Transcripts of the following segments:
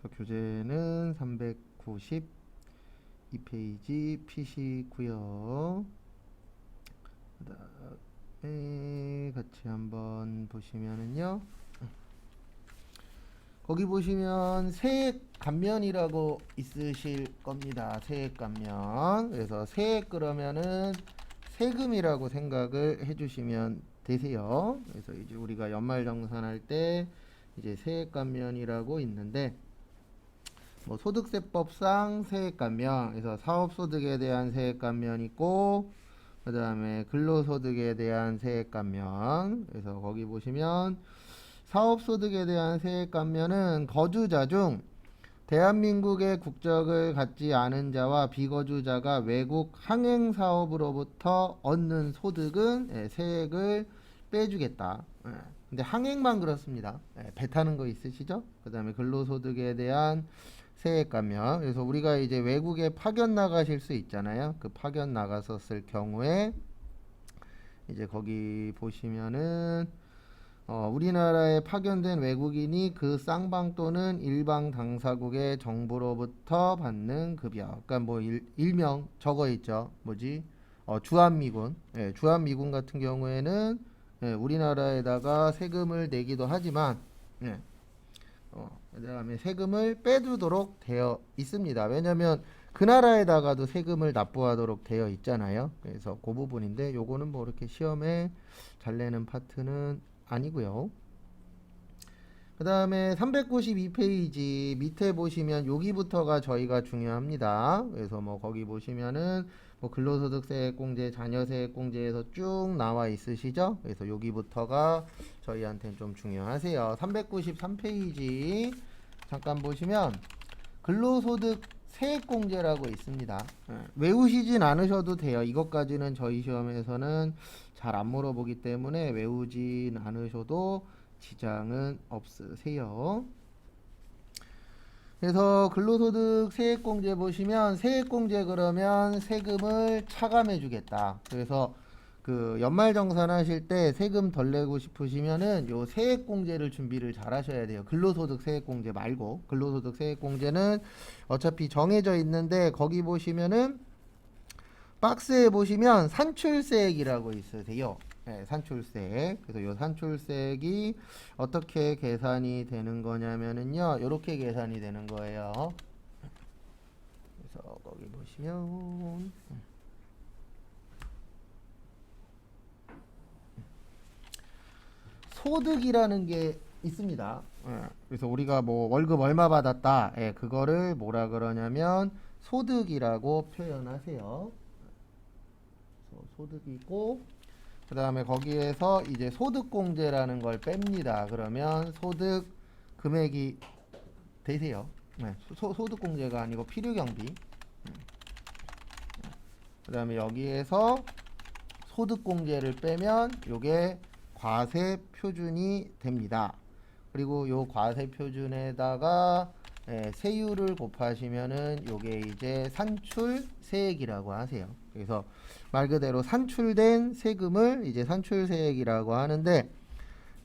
교재는 392페이지 P시고요. 그다음에 같이 한번 보시면은요. 거기 보시면 세액감면이라고 있으실 겁니다. 세액감면. 그래서 세액 그러면은 세금이라고 생각을 해주시면 되세요. 그래서 이제 우리가 연말정산할 때 이제 세액감면이라고 있는데, 뭐 소득세법상 세액감면, 그래서 사업소득에 대한 세액감면 있고, 그 다음에 근로소득에 대한 세액감면. 그래서 거기 보시면 사업소득에 대한 세액감면은 거주자 중 대한민국의 국적을 갖지 않은 자와 비거주자가 외국 항행사업으로부터 얻는 소득은 세액을 빼주겠다. 근데 항행만 그렇습니다. 배 타는 거 있으시죠? 그 다음에 근로소득에 대한 세액감면. 그래서 우리가 이제 외국에 파견 나가실 수 있잖아요. 그 파견 나갔었을 경우에 이제 거기 보시면은 우리나라에 파견된 외국인이 그 쌍방 또는 일방 당사국의 정부로부터 받는 급여. 그러니까 뭐 일명 저거 있죠. 뭐지? 주한미군. 주한미군 같은 경우에는 우리나라에다가 세금을 내기도 하지만 그다음에 세금을 빼두도록 되어 있습니다. 왜냐하면 그 나라에다가도 세금을 납부하도록 되어 있잖아요. 그래서 그 부분인데 요거는 뭐 이렇게 시험에 잘 내는 파트는 아니고요. 그 다음에 392페이지 밑에 보시면 여기부터가 저희가 중요합니다. 그래서 뭐 거기 보시면은 뭐 근로소득세액공제, 자녀세액공제에서 쭉 나와 있으시죠? 그래서 여기부터가 저희한테는 좀 중요하세요. 393페이지 잠깐 보시면 근로소득 세액공제라고 있습니다. 외우시진 않으셔도 돼요. 이것까지는 저희 시험에서는 잘 안 물어보기 때문에 외우진 않으셔도 지장은 없으세요. 그래서 근로소득 세액공제 보시면 세액공제 그러면 세금을 차감해 주겠다. 그래서 그 연말정산 하실 때 세금 덜 내고 싶으시면은 요 세액공제를 준비를 잘 하셔야 돼요. 근로소득 세액공제 말고. 근로소득 세액공제는 어차피 정해져 있는데 거기 보시면은 박스에 보시면 산출세액이라고 있으세요. 네, 산출세액. 그래서 요 산출세액이 어떻게 계산이 되는 거냐면은요, 요렇게 계산이 되는 거예요. 그래서 거기 보시면 소득이라는 게 있습니다. 그래서 우리가 뭐 월급 얼마 받았다, 그거를 뭐라 그러냐면 소득이라고 표현하세요. 소득이고, 그 다음에 거기에서 이제 소득공제라는 걸 뺍니다. 그러면 소득 금액이 되세요. 소득공제가 아니고 필요경비. 그 다음에 여기에서 소득공제를 빼면 요게 과세표준이 됩니다. 그리고 요 과세표준에다가 세율을 곱하시면은 요게 이제 산출세액이라고 하세요. 그래서 말 그대로 산출된 세금을 이제 산출세액이라고 하는데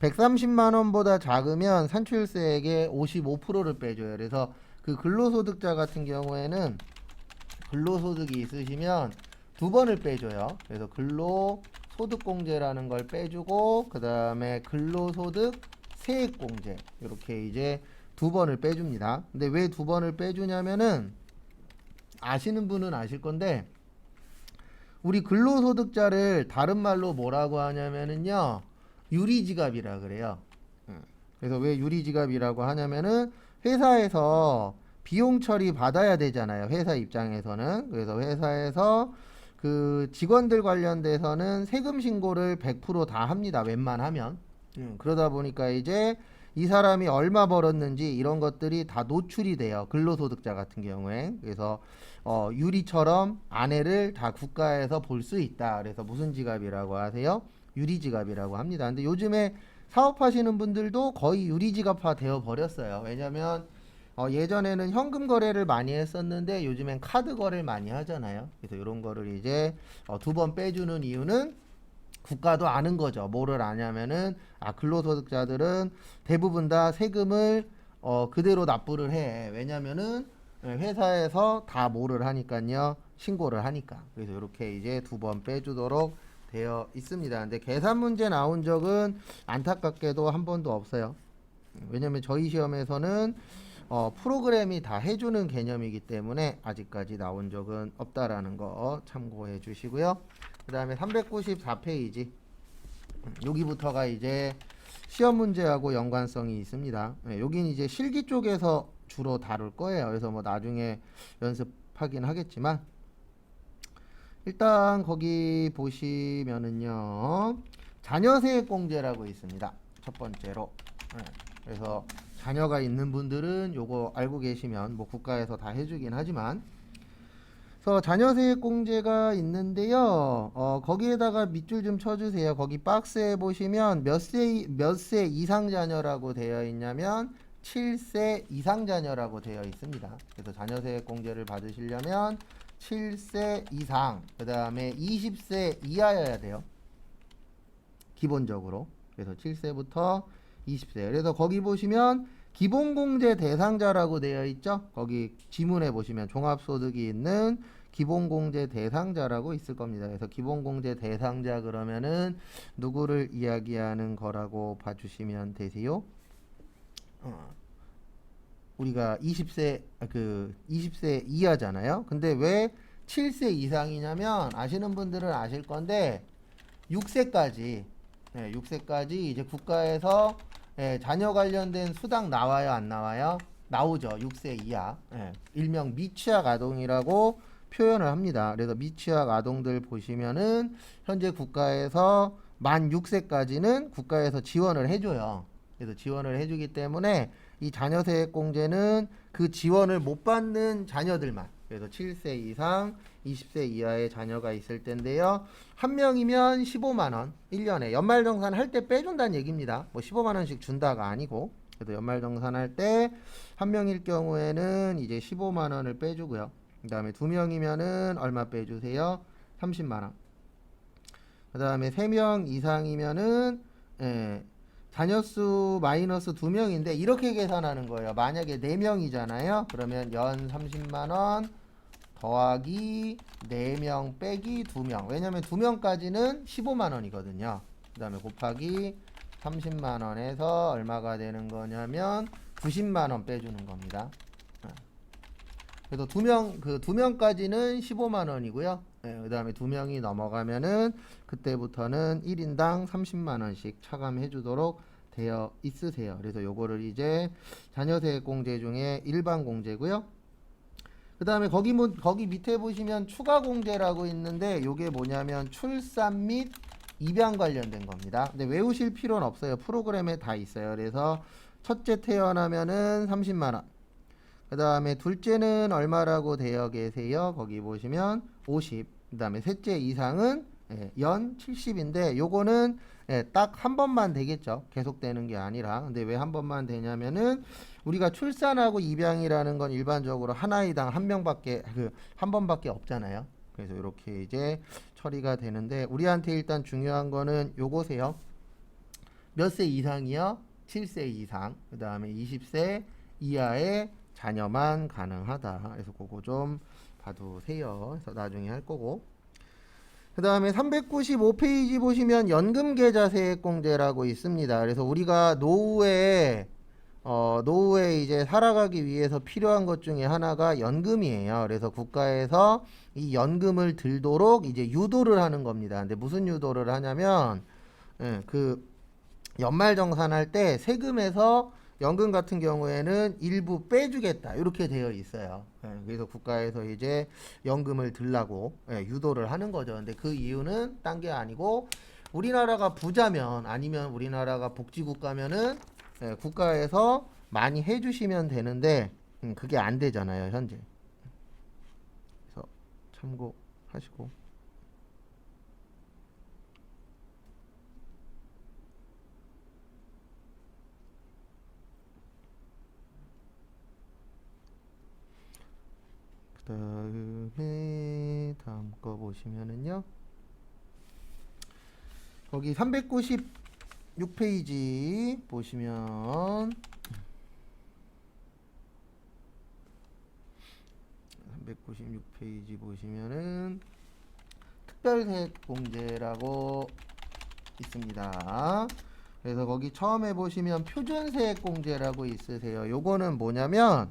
130만 원보다 작으면 산출세액의 55%를 빼줘요. 그래서 그 근로소득자 같은 경우에는 근로소득이 있으시면 두 번을 빼줘요. 그래서 근로소득공제라는 걸 빼주고 그 다음에 근로소득 세액공제 이렇게 이제 두 번을 빼줍니다. 근데 왜 두 번을 빼주냐면은 아시는 분은 아실 건데 우리 근로소득자를 다른 말로 뭐라고 하냐면은요 유리지갑이라 그래요. 그래서 왜 유리지갑이라고 하냐면은 회사에서 비용 처리 받아야 되잖아요. 회사 입장에서는. 그래서 회사에서 그 직원들 관련돼서는 세금 신고를 100% 다 합니다. 웬만하면. 그러다 보니까 이제 이 사람이 얼마 벌었는지 이런 것들이 다 노출이 돼요. 근로소득자 같은 경우에. 그래서 유리처럼 안에를 다 국가에서 볼 수 있다. 그래서 무슨 지갑이라고 하세요? 유리지갑이라고 합니다. 근데 요즘에 사업하시는 분들도 거의 유리지갑화 되어 버렸어요. 왜냐면 예전에는 현금 거래를 많이 했었는데 요즘엔 카드 거래를 많이 하잖아요. 그래서 이런 거를 이제 두 번 빼주는 이유는 국가도 아는 거죠. 뭐를 아냐면은 근로소득자들은 대부분 다 세금을 그대로 납부를 해. 왜냐면은 회사에서 다 뭐를 하니까요. 신고를 하니까. 그래서 이렇게 이제 2번 빼주도록 되어 있습니다. 근데 계산 문제 나온 적은 안타깝게도 한 번도 없어요. 왜냐면 저희 시험에서는 프로그램이 다 해주는 개념이기 때문에 아직까지 나온 적은 없다라는 거 참고해 주시고요. 그 다음에 394페이지 여기부터가 이제 시험 문제하고 연관성이 있습니다. 여긴 이제 실기 쪽에서 주로 다룰 거예요. 그래서 뭐 나중에 연습하긴 하겠지만 일단 거기 보시면은요 자녀세액공제라고 있습니다. 첫 번째로. 그래서 자녀가 있는 분들은 요거 알고 계시면 뭐 국가에서 다 해주긴 하지만 그래서 자녀세액공제가 있는데요. 거기에다가 밑줄 좀 쳐주세요. 거기 박스에 보시면 몇 세 이상 자녀라고 되어 있냐면 7세 이상 자녀라고 되어 있습니다. 그래서 자녀세액공제를 받으시려면 7세 이상, 그 다음에 20세 이하여야 돼요. 기본적으로. 그래서 7세부터 20세. 그래서 거기 보시면 기본공제 대상자라고 되어 있죠. 거기 지문에 보시면 종합소득이 있는 기본공제 대상자라고 있을 겁니다. 그래서 기본공제 대상자 그러면은 누구를 이야기하는 거라고 봐주시면 되세요. 우리가 20세 이하잖아요. 근데 왜 7세 이상이냐면 아시는 분들은 아실 건데 6세까지 6세까지 이제 국가에서 자녀 관련된 수당 나와요, 안 나와요? 나오죠. 6세 이하. 일명 미취학 아동이라고 표현을 합니다. 그래서 미취학 아동들 보시면은 현재 국가에서 만 6세까지는 국가에서 지원을 해줘요. 그래서 지원을 해주기 때문에 이 자녀세액공제는 그 지원을 못 받는 자녀들만, 그래서 7세 이상 20세 이하의 자녀가 있을 텐데요. 한 명이면 15만원 1년에 연말정산 할 때 빼준다는 얘기입니다. 뭐 15만원씩 준다가 아니고. 그래서 연말정산 할 때 한 명일 경우에는 이제 15만원을 빼주고요. 그 다음에 두 명이면은 얼마 빼주세요? 30만원. 그 다음에 3명 이상이면은 자녀수 마이너스 2명인데 이렇게 계산하는 거예요. 만약에 4명이잖아요. 그러면 연 30만원 더하기 4명 빼기 2명. 왜냐면 2명까지는 15만원이거든요. 그 다음에 곱하기 30만원에서 얼마가 되는 거냐면 90만원 빼주는 겁니다. 그래서 2명까지는 15만원이고요. 그 다음에 2명이 넘어가면은 그때부터는 1인당 30만원씩 차감해 주도록 되어 있으세요. 그래서 요거를 이제 자녀세액공제 중에 일반 공제고요. 그 다음에 거기 밑에 보시면 추가공제라고 있는데 요게 뭐냐면 출산 및 입양 관련된 겁니다. 근데 외우실 필요는 없어요. 프로그램에 다 있어요. 그래서 첫째 태어나면은 30만원. 그 다음에 둘째는 얼마라고 되어 계세요? 거기 보시면 50. 그 다음에 셋째 이상은 연 70인데 요거는 딱 한 번만 되겠죠. 계속 되는 게 아니라. 근데 왜 한 번만 되냐면은 우리가 출산하고 입양이라는 건 일반적으로 한 아이당 한 명밖에 한 번밖에 없잖아요. 그래서 이렇게 이제 처리가 되는데 우리한테 일단 중요한 거는 요거세요. 몇 세 이상이요? 7세 이상. 그 다음에 20세 이하의 자녀만 가능하다. 그래서 그거 좀 봐두세요. 그래서 나중에 할 거고. 그 다음에 395페이지 보시면 연금계좌세액공제라고 있습니다. 그래서 우리가 노후에 이제 살아가기 위해서 필요한 것 중에 하나가 연금이에요. 그래서 국가에서 이 연금을 들도록 이제 유도를 하는 겁니다. 근데 무슨 유도를 하냐면, 그 연말정산할 때 세금에서 연금 같은 경우에는 일부 빼주겠다 이렇게 되어 있어요. 그래서 국가에서 이제 연금을 들라고 유도를 하는 거죠. 근데 그 이유는 딴 게 아니고 우리나라가 부자면 아니면 우리나라가 복지국가면은 국가에서 많이 해주시면 되는데 그게 안 되잖아요 현재. 그래서 참고하시고. 그 다음에 다음 거 보시면은요 거기 396페이지 보시면 196페이지 보시면은 특별세액공제라고 있습니다. 그래서 거기 처음에 보시면 표준세액공제라고 있으세요. 요거는 뭐냐면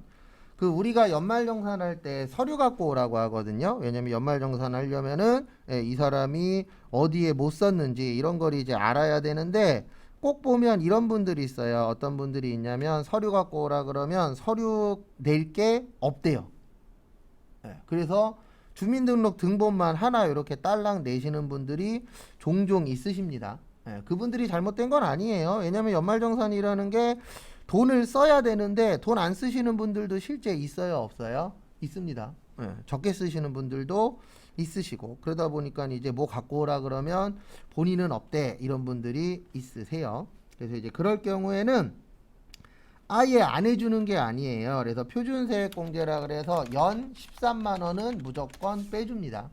그 우리가 연말정산할 때 서류 갖고 오라고 하거든요. 왜냐면 연말정산 하려면은 이 사람이 어디에 못 썼는지 이런 걸 이제 알아야 되는데 꼭 보면 이런 분들이 있어요. 어떤 분들이 있냐면 서류 갖고 오라 그러면 서류 낼 게 없대요. 그래서 주민등록 등본만 하나 이렇게 딸랑 내시는 분들이 종종 있으십니다. 그분들이 잘못된 건 아니에요. 왜냐면 연말정산이라는 게 돈을 써야 되는데 돈 안 쓰시는 분들도 실제 있어요, 없어요? 있습니다. 적게 쓰시는 분들도 있으시고 그러다 보니까 이제 뭐 갖고 오라 그러면 본인은 없대 이런 분들이 있으세요. 그래서 이제 그럴 경우에는 아예 안 해주는 게 아니에요. 그래서 표준세액공제라 그래서 연 13만 원은 무조건 빼줍니다.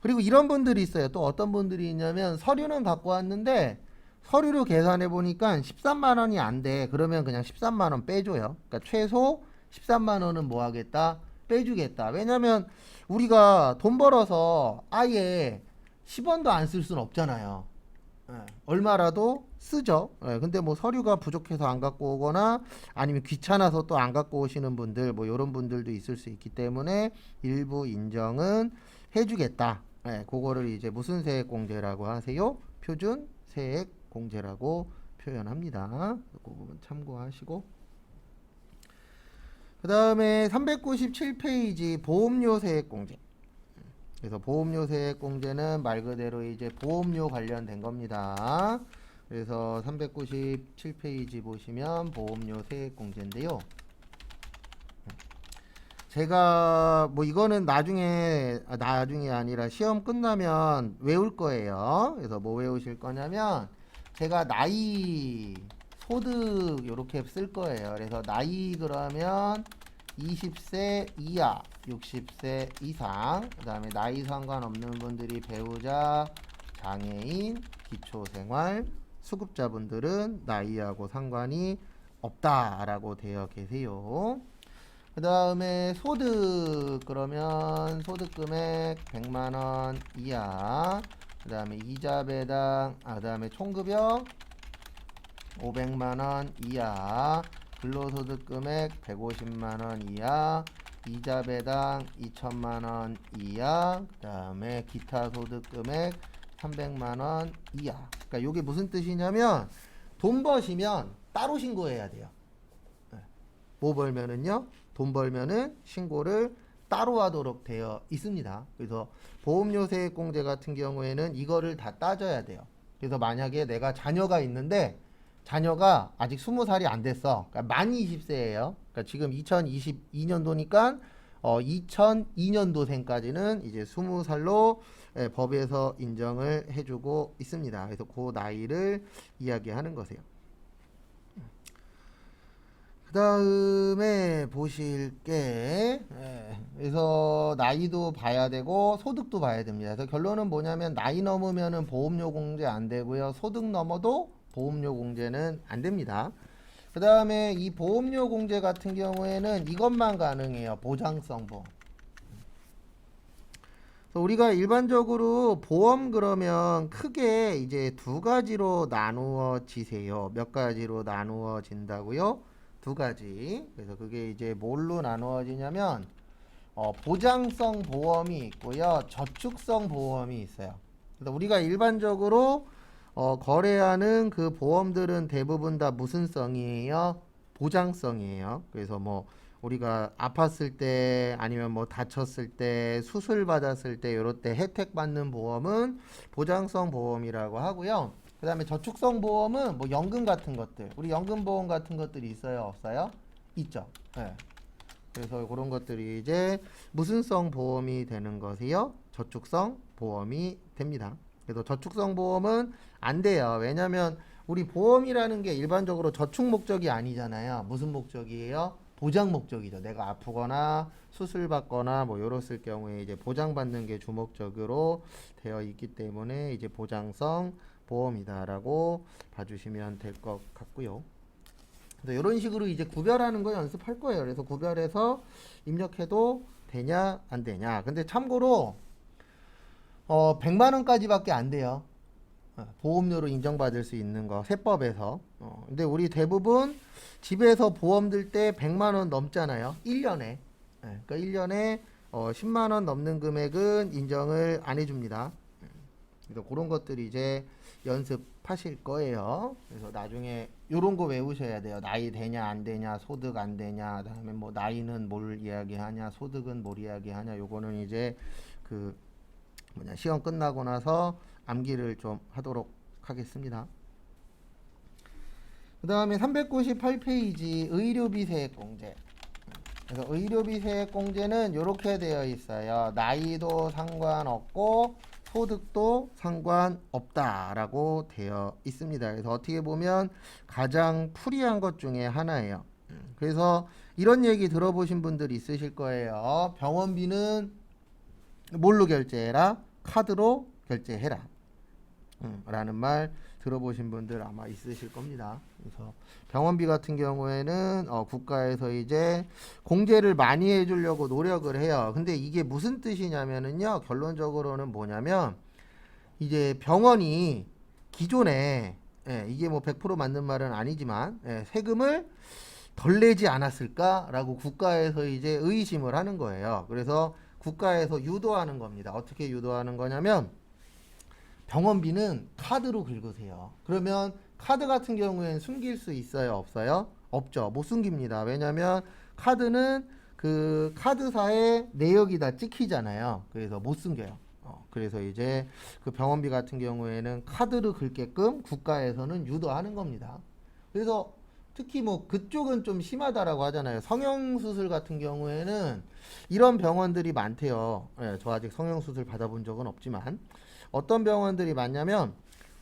그리고 이런 분들이 있어요. 또 어떤 분들이 있냐면 서류는 갖고 왔는데 서류로 계산해 보니까 13만 원이 안 돼. 그러면 그냥 13만 원 빼줘요. 그러니까 최소 13만 원은 뭐 하겠다? 빼주겠다. 왜냐면 우리가 돈 벌어서 아예 10원도 안 쓸 수는 없잖아요. 얼마라도 쓰죠. 근데 뭐 서류가 부족해서 안 갖고 오거나 아니면 귀찮아서 또 안 갖고 오시는 분들 뭐 이런 분들도 있을 수 있기 때문에 일부 인정은 해주겠다. 그거를 이제 무슨 세액공제라고 하세요? 표준 세액공제라고 표현합니다. 그 부분 참고하시고 그 다음에 397페이지 보험료 세액공제. 그래서 보험료 세액공제는 말 그대로 이제 보험료 관련된 겁니다. 그래서 397페이지 보시면 보험료 세액공제인데요. 제가 뭐 이거는 나중에 아니라 시험 끝나면 외울 거예요. 그래서 뭐 외우실 거냐면 제가 나이, 소득 이렇게 쓸 거예요. 그래서 나이 그러면 20세 이하, 60세 이상, 그 다음에 나이 상관없는 분들이 배우자, 장애인, 기초생활, 수급자분들은 나이하고 상관이 없다라고 되어 계세요. 그 다음에 소득 그러면 소득금액 100만원 이하, 그 다음에 이자 배당, 그 다음에 총급여 500만원 이하, 근로소득 금액 150만원 이하, 이자 배당 2천만원 이하, 그 다음에 기타 소득 금액 300만원 이하. 그러니까 이게 무슨 뜻이냐면 돈 버시면 따로 신고해야 돼요. 뭐 벌면은요? 돈 벌면은 신고를 따로 하도록 되어 있습니다. 그래서 보험료 세액공제 같은 경우에는 이거를 다 따져야 돼요. 그래서 만약에 내가 자녀가 있는데 자녀가 아직 20살이 안 됐어. 그러니까 만 20세예요. 그러니까 지금 2022년도니까 2002년도생까지는 이제 20살로 법에서 인정을 해주고 있습니다. 그래서 그 나이를 이야기하는 거세요. 그 다음에 보실 게 그래서 나이도 봐야 되고 소득도 봐야 됩니다. 그래서 결론은 뭐냐면 나이 넘으면은 보험료 공제 안 되고요. 소득 넘어도 보험료 공제는 안 됩니다. 그 다음에 이 보험료 공제 같은 경우에는 이것만 가능해요. 보장성 보험. 그래서 우리가 일반적으로 보험 그러면 크게 이제 두 가지로 나누어지세요. 몇 가지로 나누어진다고요? 두 가지. 그래서 그게 이제 뭘로 나누어지냐면 보장성 보험이 있고요. 저축성 보험이 있어요. 그래서 우리가 일반적으로 거래하는 그 보험들은 대부분 다 무슨 성이에요? 보장성이에요. 그래서 뭐 우리가 아팠을 때 아니면 뭐 다쳤을 때 수술 받았을 때 이럴 때 혜택 받는 보험은 보장성 보험이라고 하고요. 그 다음에 저축성 보험은 뭐 연금 같은 것들, 우리 연금 보험 같은 것들이 있어요, 없어요? 있죠. 그래서 그런 것들이 이제 무슨 성 보험이 되는 것이요? 저축성 보험이 됩니다. 그래서 저축성 보험은 안 돼요. 왜냐면 우리 보험이라는 게 일반적으로 저축 목적이 아니잖아요. 무슨 목적이에요? 보장 목적이죠. 내가 아프거나 수술 받거나 뭐 이랬을 경우에 이제 보장받는 게 주목적으로 되어 있기 때문에 이제 보장성 보험이다라고 봐주시면 될 것 같고요. 그래서 이런 식으로 이제 구별하는 거 연습할 거예요. 그래서 구별해서 입력해도 되냐 안 되냐. 근데 참고로 100만 원까지밖에 안 돼요. 보험료로 인정받을 수 있는 거 세법에서. 근데 우리 대부분 집에서 보험 들 때 100만 원 넘잖아요. 1년에. 그러니까 1년에 10만 원 넘는 금액은 인정을 안 해줍니다. 그래서 그런 것들이 이제 연습하실 거예요. 그래서 나중에 요런 거 외우셔야 돼요. 나이 되냐 안 되냐, 소득 안 되냐, 그다음에 뭐 나이는 뭘 이야기하냐, 소득은 뭘 이야기하냐. 요거는 이제 그 시험 끝나고 나서 암기를 좀 하도록 하겠습니다. 그 다음에 398페이지 의료비 세액공제. 그래서 의료비 세액공제는 이렇게 되어 있어요. 나이도 상관없고 소득도 상관없다라고 되어 있습니다. 그래서 어떻게 보면 가장 프리한 것 중에 하나예요. 그래서 이런 얘기 들어보신 분들 있으실 거예요. 병원비는 뭘로 결제해라? 카드로 결제해라. 라는 말 들어보신 분들 아마 있으실 겁니다. 그래서 병원비 같은 경우에는 국가에서 이제 공제를 많이 해주려고 노력을 해요. 근데 이게 무슨 뜻이냐면은요, 결론적으로는 뭐냐면 이제 병원이 기존에 이게 뭐 100% 맞는 말은 아니지만 세금을 덜 내지 않았을까라고 국가에서 이제 의심을 하는 거예요. 그래서 국가에서 유도하는 겁니다. 어떻게 유도하는 거냐면 병원비는 카드로 긁으세요. 그러면 카드 같은 경우에는 숨길 수 있어요? 없어요? 없죠. 못 숨깁니다. 왜냐하면 카드는 그 카드사의 내역이 다 찍히잖아요. 그래서 못 숨겨요. 그래서 이제 그 병원비 같은 경우에는 카드로 긁게끔 국가에서는 유도하는 겁니다. 그래서 특히 뭐 그쪽은 좀 심하다라고 하잖아요. 성형수술 같은 경우에는 이런 병원들이 많대요. 저 아직 성형수술 받아본 적은 없지만 어떤 병원들이 많냐면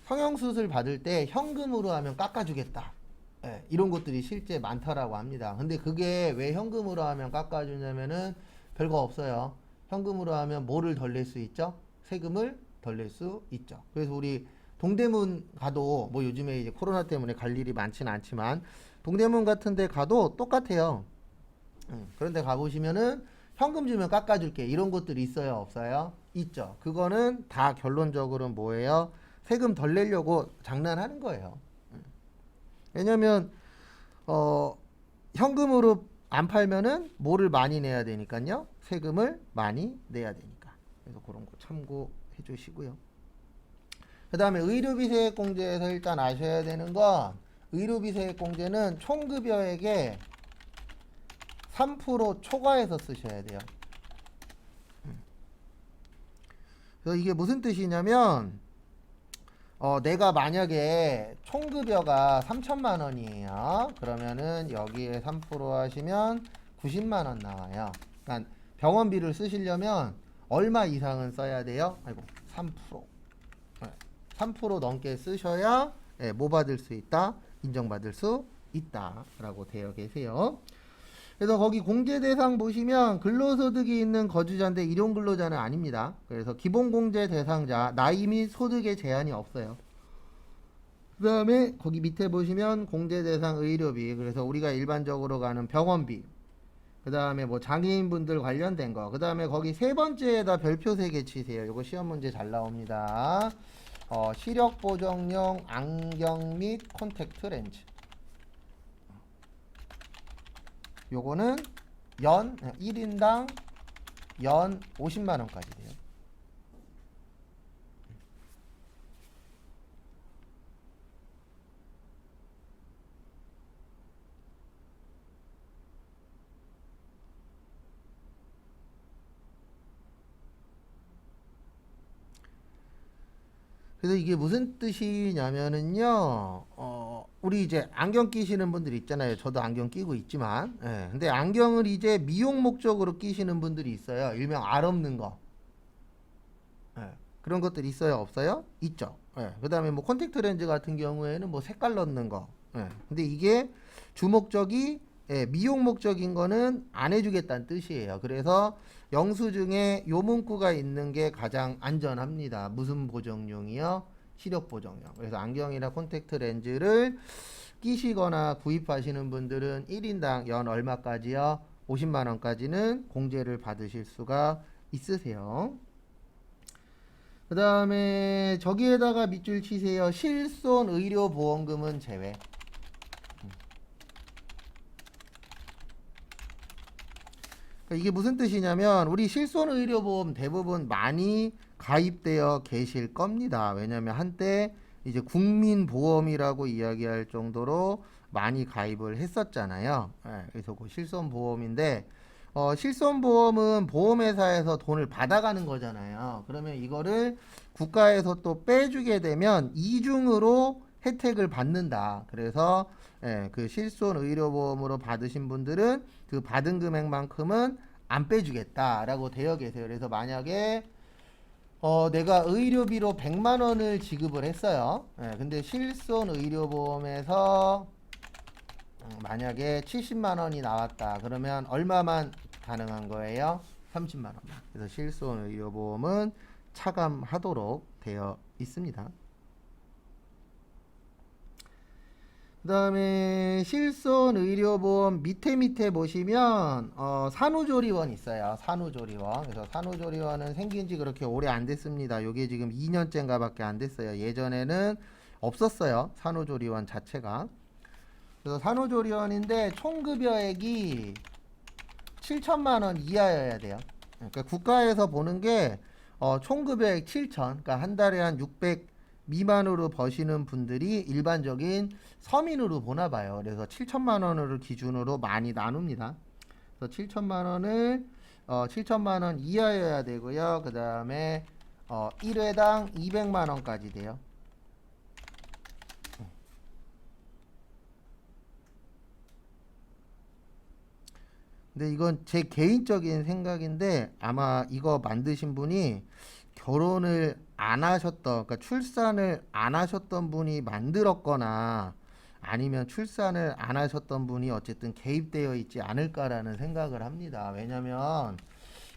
성형수술 받을 때 현금으로 하면 깎아주겠다. 이런 것들이 실제 많다라고 합니다. 근데 그게 왜 현금으로 하면 깎아주냐면은 별거 없어요. 현금으로 하면 뭐를 덜 낼 수 있죠? 세금을 덜 낼 수 있죠. 그래서 우리 동대문 가도 뭐 요즘에 이제 코로나 때문에 갈 일이 많지는 않지만 동대문 같은 데 가도 똑같아요. 그런데 가보시면은 현금 주면 깎아줄게 이런 것들이 있어요 없어요? 있죠. 그거는 다 결론적으로 뭐예요? 세금 덜 내려고 장난하는 거예요. 왜냐면 현금으로 안 팔면은 뭐를 많이 내야 되니까요. 세금을 많이 내야 되니까. 그래서 그런 거 참고해 주시고요. 그 다음에 의료비 세액공제에서 일단 아셔야 되는 건 의료비 세액공제는 총급여액의 3% 초과해서 쓰셔야 돼요. 그래서 이게 무슨 뜻이냐면 내가 만약에 총급여가 3천만 원이에요. 그러면은 여기에 3% 하시면 90만 원 나와요. 그러니까 병원비를 쓰시려면 얼마 이상은 써야 돼요? 아이고 3%. 3% 넘게 쓰셔야 뭐 받을 수 있다? 인정받을 수 있다라고 되어 계세요. 그래서 거기 공제 대상 보시면 근로소득이 있는 거주자인데 일용근로자는 아닙니다. 그래서 기본공제 대상자 나이 및 소득에 제한이 없어요. 그 다음에 거기 밑에 보시면 공제 대상 의료비, 그래서 우리가 일반적으로 가는 병원비, 그 다음에 뭐 장애인분들 관련된 거, 그 다음에 거기 세 번째에다 별표 3개 치세요. 이거 시험 문제 잘 나옵니다. 시력 보정용 안경 및 콘택트 렌즈. 요거는 연 1인당 연 50만 원까지 돼요. 그래서 이게 무슨 뜻이냐면은요, 우리 이제 안경 끼시는 분들 있잖아요. 저도 안경 끼고 있지만, 근데 안경을 이제 미용 목적으로 끼시는 분들이 있어요. 일명 알 없는 거. 그런 것들이 있어요? 없어요? 있죠. 그 다음에 뭐 콘택트 렌즈 같은 경우에는 뭐 색깔 넣는 거. 근데 이게 주목적이 미용 목적인 거는 안 해주겠다는 뜻이에요. 그래서 영수증에 요 문구가 있는 게 가장 안전합니다. 무슨 보정용이요? 시력 보정용. 그래서 안경이나 콘택트 렌즈를 끼시거나 구입하시는 분들은 1인당 연 얼마까지요? 50만 원까지는 공제를 받으실 수가 있으세요. 그 다음에 저기에다가 밑줄 치세요. 실손의료보험금은 제외. 이게 무슨 뜻이냐면 우리 실손의료보험 대부분 많이 가입되어 계실 겁니다. 왜냐하면 한때 이제 국민보험이라고 이야기할 정도로 많이 가입을 했었잖아요. 그래서 그 실손보험인데 실손보험은 보험회사에서 돈을 받아가는 거잖아요. 그러면 이거를 국가에서 또 빼주게 되면 이중으로 혜택을 받는다. 그래서 그 실손의료보험으로 받으신 분들은 그 받은 금액만큼은 안 빼주겠다라고 되어 계세요. 그래서 만약에 내가 의료비로 100만 원을 지급을 했어요. 근데 실손의료보험에서 만약에 70만 원이 나왔다. 그러면 얼마만 가능한 거예요? 30만 원만. 그래서 실손의료보험은 차감하도록 되어 있습니다. 그 다음에 실손의료보험 밑에 보시면 산후조리원 있어요. 산후조리원. 그래서 산후조리원은 생긴 지 그렇게 오래 안 됐습니다. 요게 지금 2년째인가 밖에 안 됐어요. 예전에는 없었어요. 산후조리원 자체가. 그래서 산후조리원인데 총급여액이 7천만 원 이하여야 돼요. 그러니까 국가에서 보는 게 총급여액 7천, 그러니까 한 달에 한 600 미만으로 버시는 분들이 일반적인 서민으로 보나 봐요. 그래서 7천만 원을 기준으로 많이 나눕니다. 그래서 7천만 원을 7천만 원 이하여야 되고요. 그 다음에 1회당 200만 원까지 돼요. 근데 이건 제 개인적인 생각인데 아마 이거 만드신 분이 결혼을 안 하셨던, 그러니까 출산을 안 하셨던 분이 만들었거나 아니면 출산을 안 하셨던 분이 어쨌든 개입되어 있지 않을까라는 생각을 합니다. 왜냐면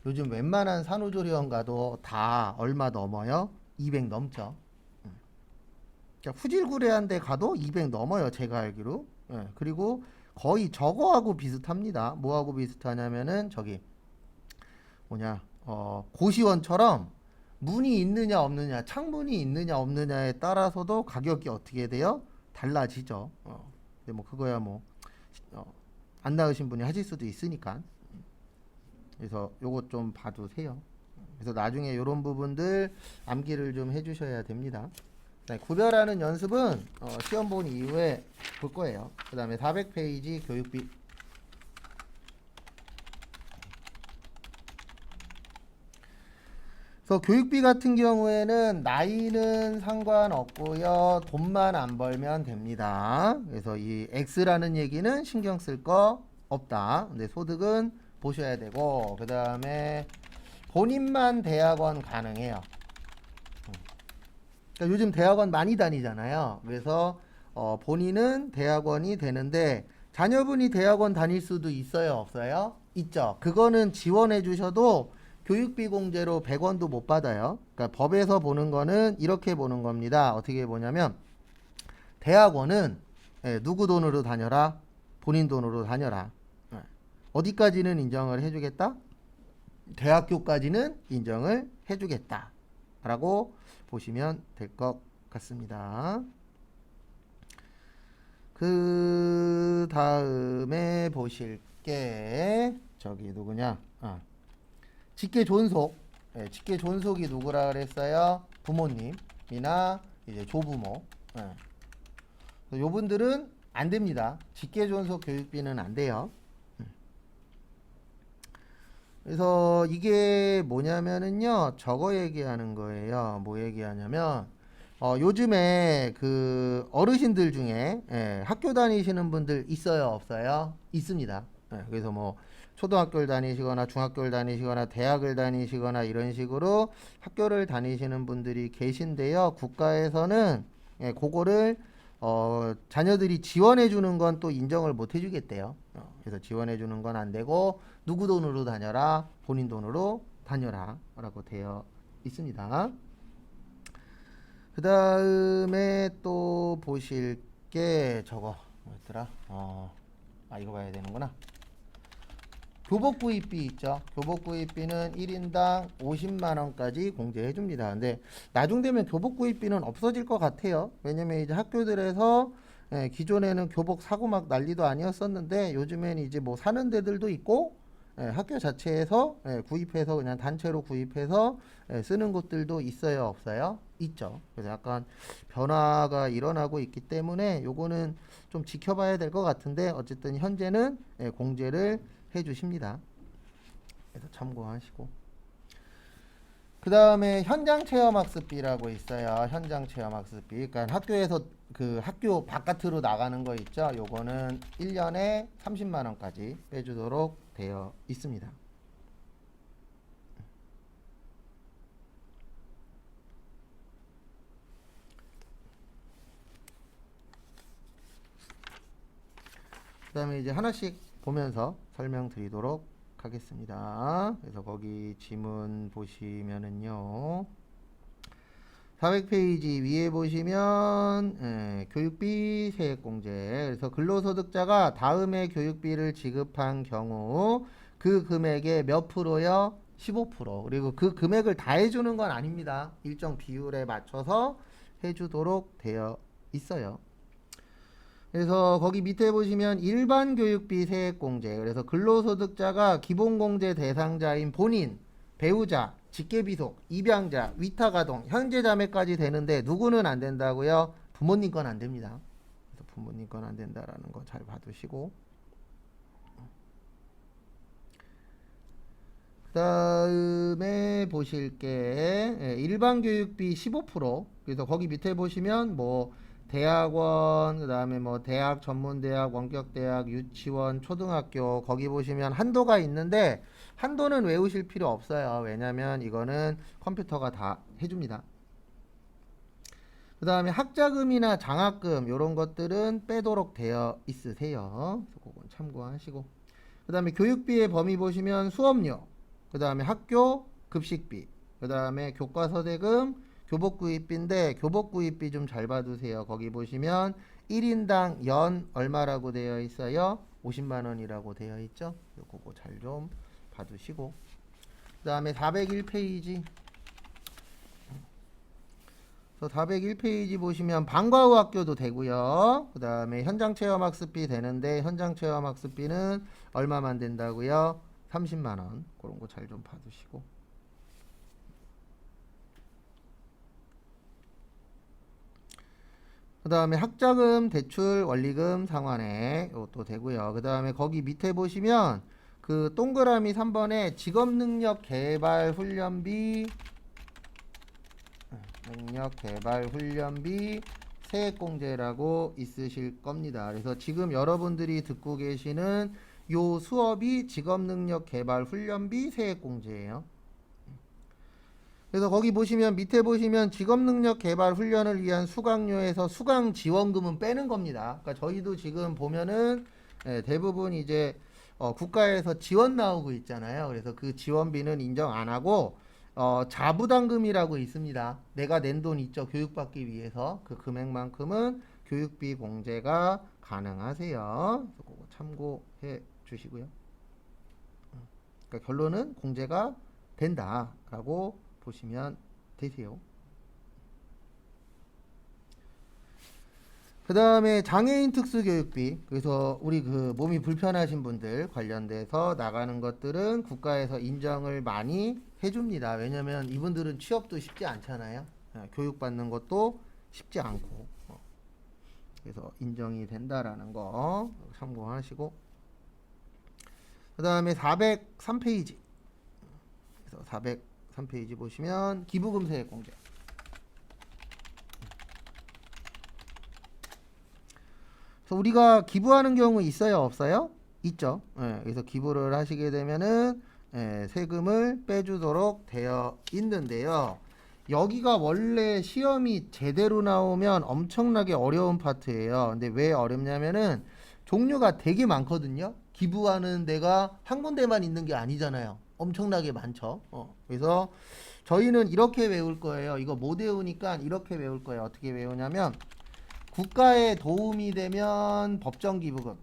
요즘 웬만한 산후조리원 가도 다 얼마 넘어요? 200 넘죠. 그러니까 후질구레한 데 가도 200 넘어요. 제가 알기로. 그리고 거의 저거하고 비슷합니다. 뭐하고 비슷하냐면은 저기 뭐냐 고시원처럼 문이 있느냐 없느냐, 창문이 있느냐 없느냐에 따라서도 가격이 어떻게 돼요? 달라지죠. 근데 뭐 그거야 뭐 안 낳으신 분이 하실 수도 있으니까. 그래서 요것 좀 봐두세요. 그래서 나중에 이런 부분들 암기를 좀 해주셔야 됩니다. 네, 구별하는 연습은 시험 본 이후에 볼 거예요. 그 다음에 400페이지 교육비. 그래서 교육비 같은 경우에는 나이는 상관없고요. 돈만 안 벌면 됩니다. 그래서 이 X라는 얘기는 신경 쓸 거 없다. 근데 소득은 보셔야 되고, 그 다음에 본인만 대학원 가능해요. 그러니까 요즘 대학원 많이 다니잖아요. 그래서 본인은 대학원이 되는데 자녀분이 대학원 다닐 수도 있어요, 없어요? 있죠. 그거는 지원해 주셔도 교육비 공제로 100원도 못 받아요. 그러니까 법에서 보는 거는 이렇게 보는 겁니다. 어떻게 보냐면 대학원은 누구 돈으로 다녀라? 본인 돈으로 다녀라. 어디까지는 인정을 해주겠다? 대학교까지는 인정을 해주겠다. 라고 보시면 될 것 같습니다. 그 다음에 보실 게 저기 누구냐? 직계 존속. 직계 존속이 누구라 그랬어요? 부모님이나 이제 조부모. 요분들은 안 됩니다. 직계 존속 교육비는 안 돼요. 그래서 이게 뭐냐면은요, 저거 얘기하는 거예요. 뭐 얘기하냐면, 요즘에 그 어르신들 중에 학교 다니시는 분들 있어요, 없어요? 있습니다. 그래서 뭐 초등학교를 다니시거나 중학교를 다니시거나 대학을 다니시거나 이런 식으로 학교를 다니시는 분들이 계신데요. 국가에서는 그거를 자녀들이 지원해 주는 건 또 인정을 못 해주겠대요. 그래서 지원해 주는 건 안 되고 누구 돈으로 다녀라? 본인 돈으로 다녀라 라고 되어 있습니다. 그 다음에 또 보실 게 저거 뭐였더라? 이거 봐야 되는구나. 교복구입비 있죠. 교복구입비는 1인당 50만 원까지 공제해 줍니다. 근데 나중 되면 교복구입비는 없어질 것 같아요. 왜냐면 이제 학교들에서 기존에는 교복 사고 막 난리도 아니었었는데 요즘엔 이제 뭐 사는 데들도 있고 학교 자체에서 구입해서 그냥 단체로 구입해서 쓰는 곳들도 있어요, 없어요? 있죠. 그래서 약간 변화가 일어나고 있기 때문에 요거는 좀 지켜봐야 될 것 같은데 어쨌든 현재는 공제를 해 주십니다. 그래서 참고하시고. 그 다음에 현장 체험 학습비라고 있어요. 현장 체험 학습비. 그러니까 학교에서 그 학교 바깥으로 나가는 거 있죠. 요거는 1년에 30만 원까지 빼주도록 되어 있습니다. 그 다음에 이제 하나씩 보면서 설명드리도록 하겠습니다. 그래서 거기 지문 보시면은요. 400페이지 위에 보시면 교육비 세액공제. 그래서 근로소득자가 다음에 교육비를 지급한 경우 그 금액의 몇 프로요? 15%. 그리고 그 금액을 다 해주는 건 아닙니다. 일정 비율에 맞춰서 해주도록 되어 있어요. 그래서 거기 밑에 보시면 일반 교육비 세액공제. 그래서 근로소득자가 기본공제 대상자인 본인, 배우자, 직계비속, 입양자, 위탁아동, 형제자매까지 되는데 누구는 안 된다고요? 부모님 건 안 됩니다. 그래서 부모님 건 안 된다라는 거 잘 봐두시고. 그 다음에 보실 게 일반 교육비 15%. 그래서 거기 밑에 보시면 뭐 대학원, 그 다음에 뭐 대학, 전문대학, 원격대학, 유치원, 초등학교 거기 보시면 한도가 있는데 한도는 외우실 필요 없어요. 왜냐면 이거는 컴퓨터가 다 해줍니다. 그 다음에 학자금이나 장학금 이런 것들은 빼도록 되어 있으세요. 그래서 그건 참고하시고. 그 다음에 교육비의 범위 보시면 수업료, 그 다음에 학교 급식비, 그 다음에 교과서대금, 교복구입비인데 교복구입비 좀 잘 봐두세요. 거기 보시면 1인당 연 얼마라고 되어 있어요? 50만 원이라고 되어 있죠? 그거 잘 좀 봐두시고. 그 다음에 401페이지. 401페이지 보시면 방과 후 학교도 되고요. 그 다음에 현장 체험 학습비 되는데 현장 체험 학습비는 얼마만 된다고요? 30만 원. 그런 거 잘 좀 봐두시고. 그 다음에 학자금, 대출, 원리금, 상환액 이것도 되고요. 그 다음에 거기 밑에 보시면 그 동그라미 3번에 직업능력 개발 훈련비 세액공제라고 있으실 겁니다. 그래서 지금 여러분들이 듣고 계시는 요 수업이 직업능력 개발 훈련비 세액공제예요. 그래서 거기 보시면 밑에 보시면 직업능력 개발 훈련을 위한 수강료에서 수강 지원금은 빼는 겁니다. 그러니까 저희도 지금 보면은 대부분 이제 국가에서 지원 나오고 있잖아요. 그래서 그 지원비는 인정 안 하고 자부담금이라고 있습니다. 내가 낸 돈 있죠. 교육받기 위해서 그 금액만큼은 교육비 공제가 가능하세요. 그래서 그거 참고해 주시고요. 그러니까 결론은 공제가 된다라고 보시면 되세요. 그 다음에 장애인 특수교육비. 그래서 우리 그 몸이 불편하신 분들 관련돼서 나가는 것들은 국가에서 인정을 많이 해줍니다. 왜냐면 이분들은 취업도 쉽지 않잖아요. 교육받는 것도 쉽지 않고. 그래서 인정이 된다라는 거 참고하시고. 그 다음에 403페이지. 그래서 403페이지 보시면 기부금 세액공제. 그래서 우리가 기부하는 경우 있어요, 없어요? 있죠. 그래서 기부를 하시게 되면은 세금을 빼주도록 되어 있는데요. 여기가 원래 시험이 제대로 나오면 엄청나게 어려운 파트예요. 근데 왜 어렵냐면은 종류가 되게 많거든요. 기부하는 데가 한 군데만 있는 게 아니잖아요. 엄청나게 많죠. 그래서 저희는 이렇게 외울 거예요. 이거 못 외우니까 이렇게 외울 거예요. 어떻게 외우냐면 국가에 도움이 되면 법정기부금,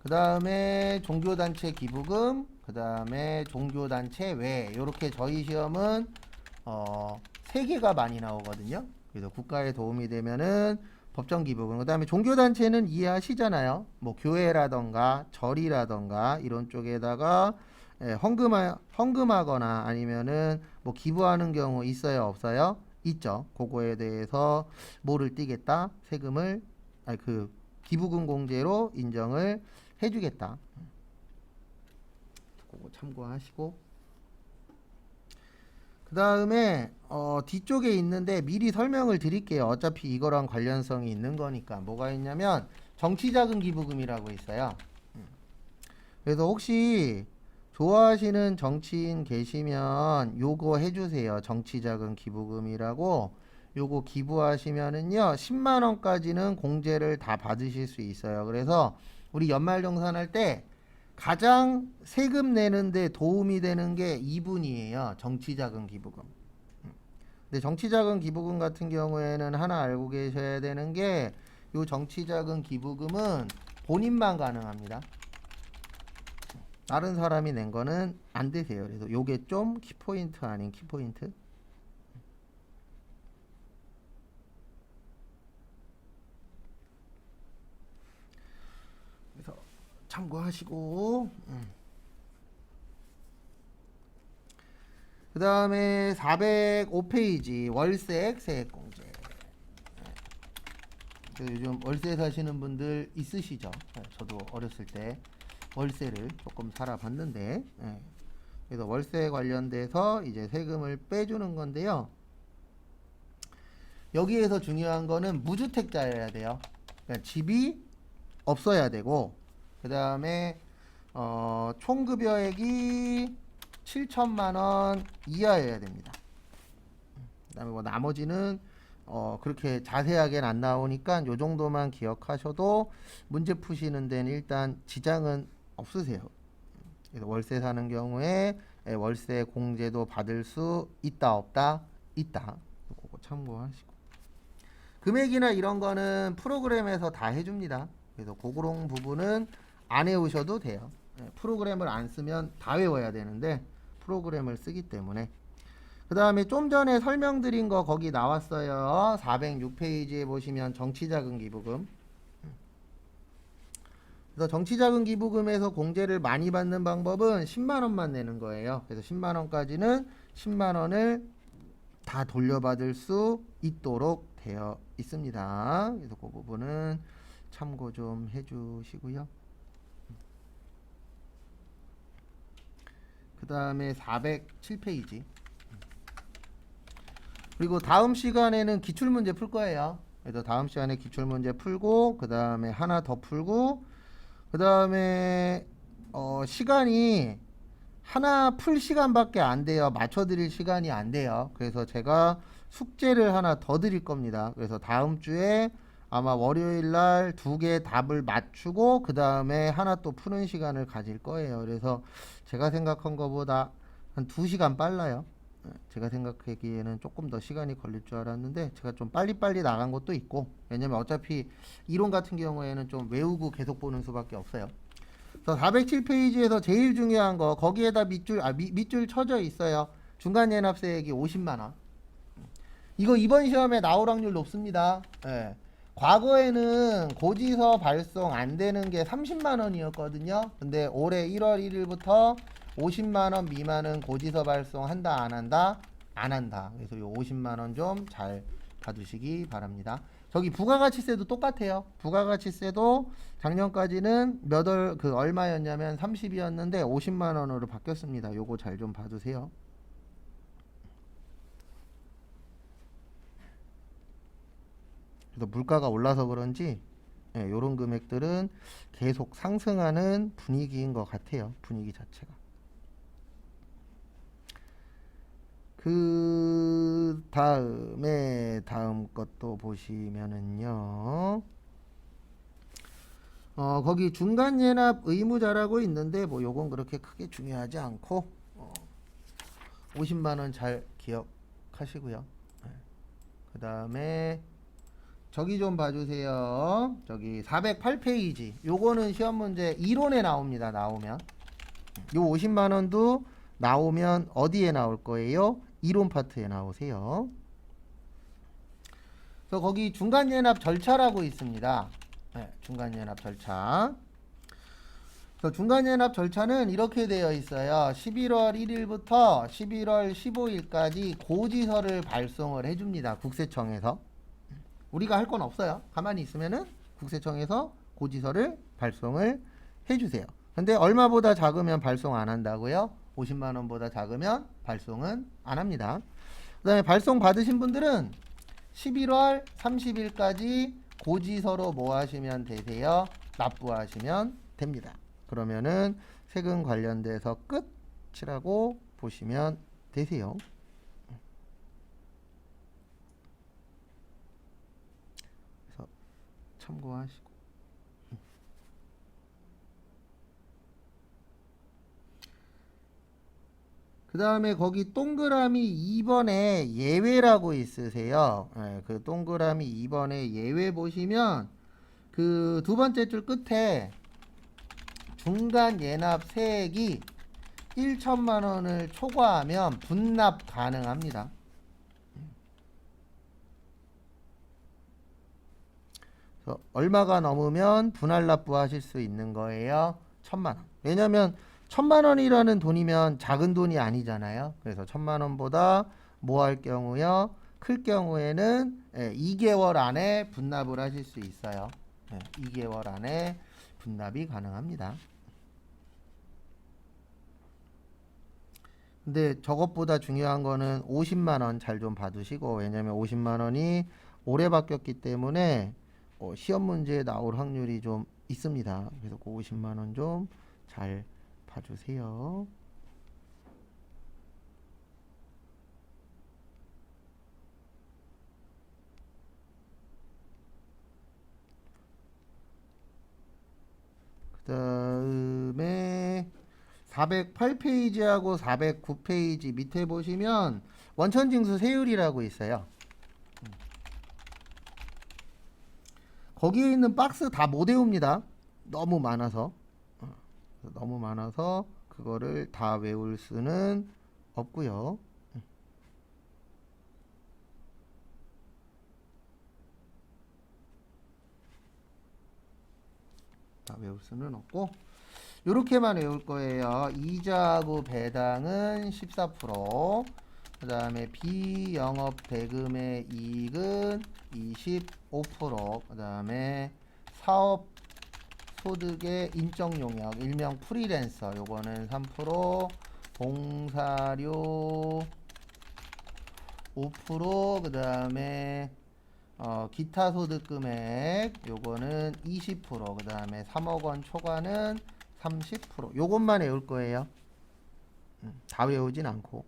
그 다음에 종교단체 기부금, 그 다음에 종교단체 외. 요렇게 저희 시험은 3개가 많이 나오거든요. 그래서 국가에 도움이 되면은 법정 기부금, 그 다음에 종교단체는 이해하시잖아요. 뭐 교회라던가 절이라던가 이런 쪽에다가 헌금하거나 아니면은 뭐 기부하는 경우 있어요, 없어요? 있죠. 그거에 대해서 뭐를 띠겠다? 세금을, 아니 그 기부금 공제로 인정을 해주겠다. 그거 참고하시고, 그 다음에 뒤쪽에 있는데 미리 설명을 드릴게요. 어차피 이거랑 관련성이 있는 거니까. 뭐가 있냐면 정치자금 기부금이라고 있어요. 그래서 혹시 좋아하시는 정치인 계시면 요거 해주세요. 정치자금 기부금이라고. 요거 기부하시면은요 10만원까지는 공제를 다 받으실 수 있어요. 그래서 우리 연말정산할 때 가장 세금 내는데 도움이 되는 게 이분이에요. 정치자금 기부금. 근데 정치자금 기부금 같은 경우에는 하나 알고 계셔야 되는 게, 요 정치자금 기부금은 본인만 가능합니다. 다른 사람이 낸 거는 안 되세요. 그래서 요게 좀 키포인트 아닌 키포인트. 그래서 참고하시고, 그 다음에 405페이지 월세액 세액공제. 요즘 월세 사시는 분들 있으시죠? 저도 어렸을 때 월세를 조금 살아봤는데, 그래서 월세 관련돼서 이제 세금을 빼주는 건데요. 여기에서 중요한 거는 무주택자여야 돼요. 그러니까 집이 없어야 되고, 그 다음에 총급여액이 7천만 원 이하여야 됩니다. 그 다음에 뭐 나머지는 그렇게 자세하게는 안 나오니까 요 정도만 기억하셔도 문제 푸시는 데는 일단 지장은 없으세요. 그래서 월세 사는 경우에 월세 공제도 받을 수 있다 없다? 있다. 그거 참고하시고, 금액이나 이런 거는 프로그램에서 다 해줍니다. 그래서 그런 부분은 안 외우셔도 돼요. 프로그램을 안 쓰면 다 외워야 되는데 프로그램을 쓰기 때문에. 그 다음에 좀 전에 설명드린 거 거기 나왔어요. 406페이지에 보시면 정치자금 기부금. 그래서 정치자금 기부금에서 공제를 많이 받는 방법은 10만원만 내는 거예요. 그래서 10만원까지는 10만원을 다 돌려받을 수 있도록 되어 있습니다. 그래서 그 부분은 참고 좀 해주시고요. 그 다음에 407페이지. 그리고 다음 시간에는 기출문제 풀 거예요. 그래서 다음 시간에 기출문제 풀고, 그 다음에 하나 더 풀고, 그 다음에 시간이 하나 풀 시간밖에 안 돼요. 맞춰드릴 시간이 안 돼요. 그래서 제가 숙제를 하나 더 드릴 겁니다. 그래서 다음 주에 아마 월요일 날 2개 답을 맞추고 그 다음에 하나 또 푸는 시간을 가질 거예요. 그래서 제가 생각한 것보다 한 2시간 빨라요. 제가 생각하기에는 조금 더 시간이 걸릴 줄 알았는데 제가 좀 빨리빨리 나간 것도 있고, 왜냐면 어차피 이론 같은 경우에는 좀 외우고 계속 보는 수밖에 없어요. 그래서 407페이지에서 제일 중요한 거, 거기에다 밑줄 쳐져 있어요. 중간연합세액이 50만원. 이거 이번 시험에 나올 확률 높습니다. 예. 과거에는 고지서 발송 안 되는 게 30만원이었거든요. 근데 올해 1월 1일부터 50만원 미만은 고지서 발송한다 안 한다? 안 한다. 그래서 요 50만원 좀 잘 봐두시기 바랍니다. 저기 부가가치세도 똑같아요. 부가가치세도 작년까지는 얼마였냐면 30이었는데 50만원으로 바뀌었습니다. 요거 잘 좀 봐두세요. 그래서 물가가 올라서 그런지 요런 금액들은 계속 상승하는 분위기인 것 같아요. 분위기 자체가. 그 다음에 다음 것도 보시면은요, 거기 중간연합 의무자라고 있는데 뭐 요건 그렇게 크게 중요하지 않고 50만원 잘 기억하시고요. 그 다음에 저기 좀 봐주세요. 저기 408페이지. 요거는 시험 문제 이론에 나옵니다. 나오면. 요 50만 원도 나오면 어디에 나올 거예요? 이론 파트에 나오세요. 그래서 거기 중간연합 절차라고 있습니다. 네, 중간연합 절차. 그래서 중간연합 절차는 이렇게 되어 있어요. 11월 1일부터 11월 15일까지 고지서를 발송을 해줍니다. 국세청에서. 우리가 할 건 없어요. 가만히 있으면은 국세청에서 고지서를 발송을 해주세요. 근데 얼마보다 작으면 발송 안 한다고요? 50만 원보다 작으면 발송은 안 합니다. 그 다음에 발송 받으신 분들은 11월 30일까지 고지서로 뭐 하시면 되세요? 납부하시면 됩니다. 그러면은 세금 관련돼서 끝이라고 보시면 되세요. 그래서 참고하시고. 그 다음에 거기 동그라미 2번에 예외라고 있으세요. 네, 그 동그라미 2번에 예외 보시면 그 두 번째 줄 끝에 중간 예납 세액이 1천만 원을 초과하면 분납 가능합니다. 그래서 얼마가 넘으면 분할 납부하실 수 있는 거예요? 1천만 원. 왜냐면 1천만 원이라는 돈이면 작은 돈이 아니잖아요. 그래서 1천만 원보다 뭐 할 경우요? 클 경우에는 2개월 안에 분납을 하실 수 있어요. 2개월 안에 분납이 가능합니다. 근데 저것보다 중요한 거는 50만 원 잘 좀 봐두시고, 왜냐면 50만 원이 올해 바뀌었기 때문에 시험 문제에 나올 확률이 좀 있습니다. 그래서 그 50만 원 좀 잘 봐주세요. 그 다음에 408페이지하고 409페이지 밑에 보시면 원천징수 세율이라고 있어요. 거기에 있는 박스 다 못 외웁니다. 너무 많아서. 너무 많아서 그거를 다 외울 수는 없고요. 다 외울 수는 없고 요렇게만 외울 거예요. 이자하고 배당은 14%, 그 다음에 비영업 대금의 이익은 25%, 그 다음에 사업 소득의 인적 용역, 일명 프리랜서, 요거는 3%, 봉사료 5%, 그 다음에 기타 소득 금액 요거는 20%, 그 다음에 3억 원 초과는 30%. 요것만 외울 거예요. 다 외우진 않고.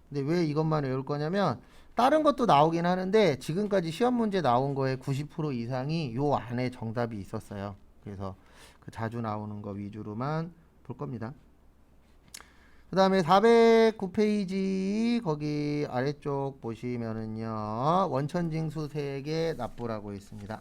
근데 왜 이것만 외울 거냐면 다른 것도 나오긴 하는데 지금까지 시험 문제 나온 거에 90% 이상이 요 안에 정답이 있었어요. 그래서 그 자주 나오는 거 위주로만 볼 겁니다. 그 다음에 409페이지 거기 아래쪽 보시면은요, 원천징수 세액의 납부라고 있습니다.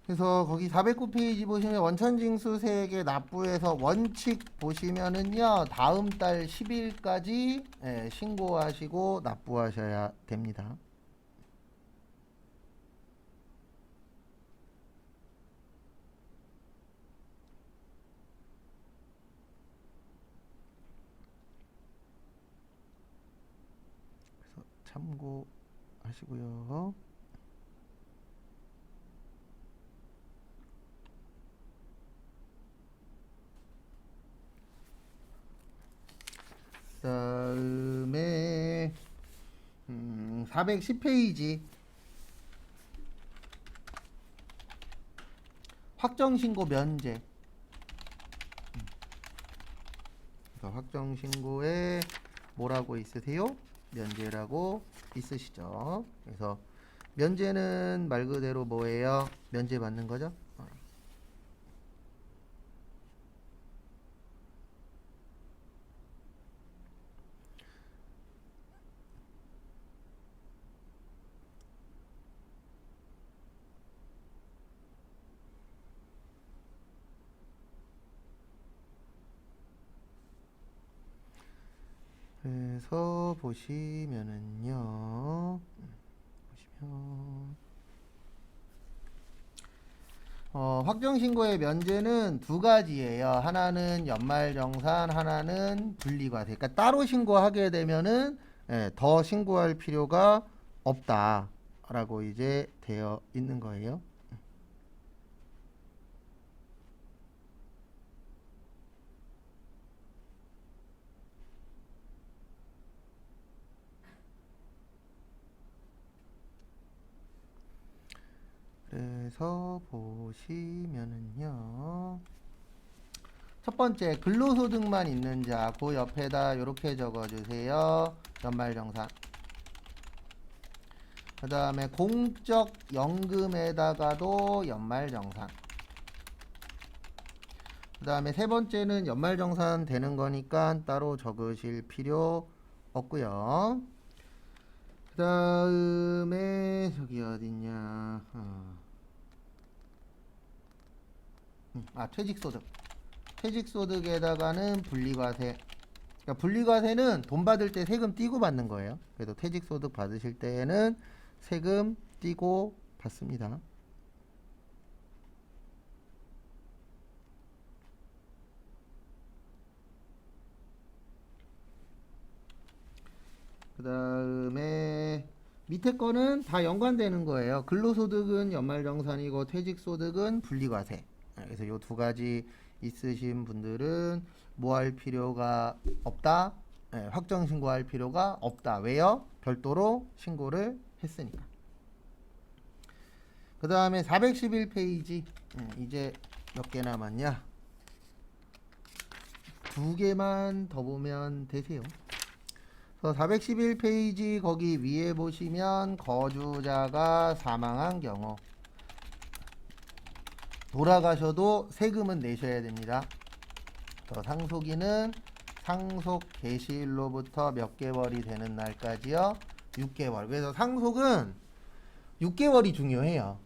그래서 거기 409페이지 보시면 원천징수 세액의 납부에서 원칙 보시면은요, 다음 달 10일까지 신고하시고 납부하셔야 됩니다. 그래서 참고하시고요. 그다음에 410페이지 확정신고 면제. 확정 신고에 뭐라고 있으세요? 면제라고 있으시죠. 그래서 면제는 말 그대로 뭐예요? 면제 받는 거죠. 그래서 보시면은요. 보시면 확정신고의 면제는 두 가지예요. 하나는 연말정산, 하나는 분리과세. 그러니까 따로 신고하게 되면은 더 신고할 필요가 없다라고 이제 되어 있는 거예요. 그래서 보시면은요. 첫 번째 근로소득만 있는 자, 그 옆에다 이렇게 적어주세요. 연말정산. 그 다음에 공적연금에다가도 연말정산. 그 다음에 세 번째는 연말정산 되는 거니까 따로 적으실 필요 없고요. 그 다음에 저기 어딨냐. 퇴직소득. 퇴직소득에다가는 분리과세. 그러니까 분리과세는 돈 받을 때 세금 띄고 받는 거예요. 그래서 퇴직소득 받으실 때에는 세금 띄고 받습니다. 그 다음에 밑에 거는 다 연관되는 거예요. 근로소득은 연말정산이고 퇴직소득은 분리과세. 그래서 이 두 가지 있으신 분들은 뭐 할 필요가 없다. 확정 신고할 필요가 없다. 왜요? 별도로 신고를 했으니까. 그 다음에 411페이지 이제 몇 개 남았냐? 두 개만 더 보면 되세요. 411페이지 거기 위에 보시면 거주자가 사망한 경우 돌아가셔도 세금은 내셔야 됩니다. 상속인은 상속 개시일로부터 몇 개월이 되는 날까지요? 6개월. 그래서 상속은 6개월이 중요해요.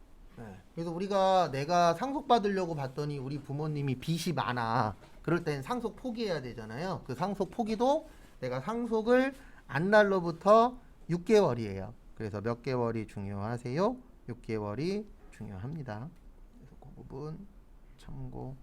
그래서 우리가 내가 상속 받으려고 봤더니 우리 부모님이 빚이 많아. 그럴 땐 상속 포기해야 되잖아요. 그 상속 포기도 내가 상속을 안 날로부터 6개월이에요. 그래서 몇 개월이 중요하세요? 6개월이 중요합니다. 그래서 그 부분 참고하시고요.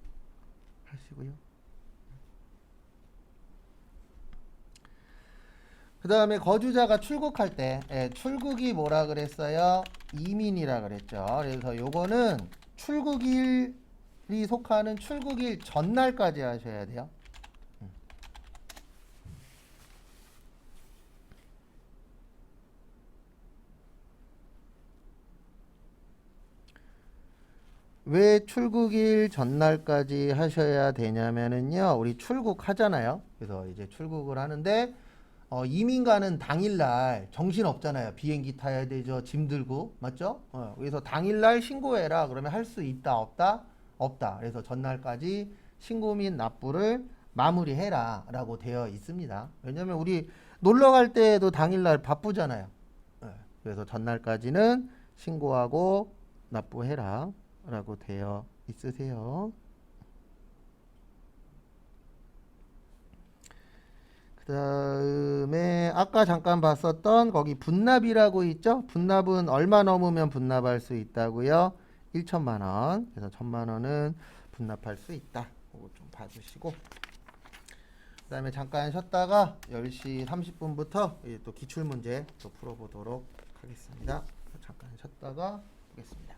그 다음에 거주자가 출국할 때 출국이 뭐라 그랬어요? 이민이라 그랬죠. 그래서 요거는 출국일이 속하는 출국일 전날까지 하셔야 돼요. 왜 출국일 전날까지 하셔야 되냐면은요, 우리 출국하잖아요. 그래서 이제 출국을 하는데 이민 가는 당일날 정신 없잖아요. 비행기 타야 되죠. 짐 들고 맞죠? 그래서 당일날 신고해라. 그러면 할 수 있다 없다? 없다. 그래서 전날까지 신고 및 납부를 마무리해라 라고 되어 있습니다. 왜냐면 우리 놀러 갈 때도 당일날 바쁘잖아요. 그래서 전날까지는 신고하고 납부해라 라고 되어 있으세요. 그 다음에 아까 잠깐 봤었던 거기 분납이라고 있죠? 분납은 얼마 넘으면 분납할 수 있다고요? 1천만 원. 그래서 1천만 원은 분납할 수 있다. 그거 좀 봐주시고. 그 다음에 잠깐 쉬었다가 10시 30분부터 또 기출문제 또 풀어보도록 하겠습니다. 잠깐 쉬었다가 보겠습니다.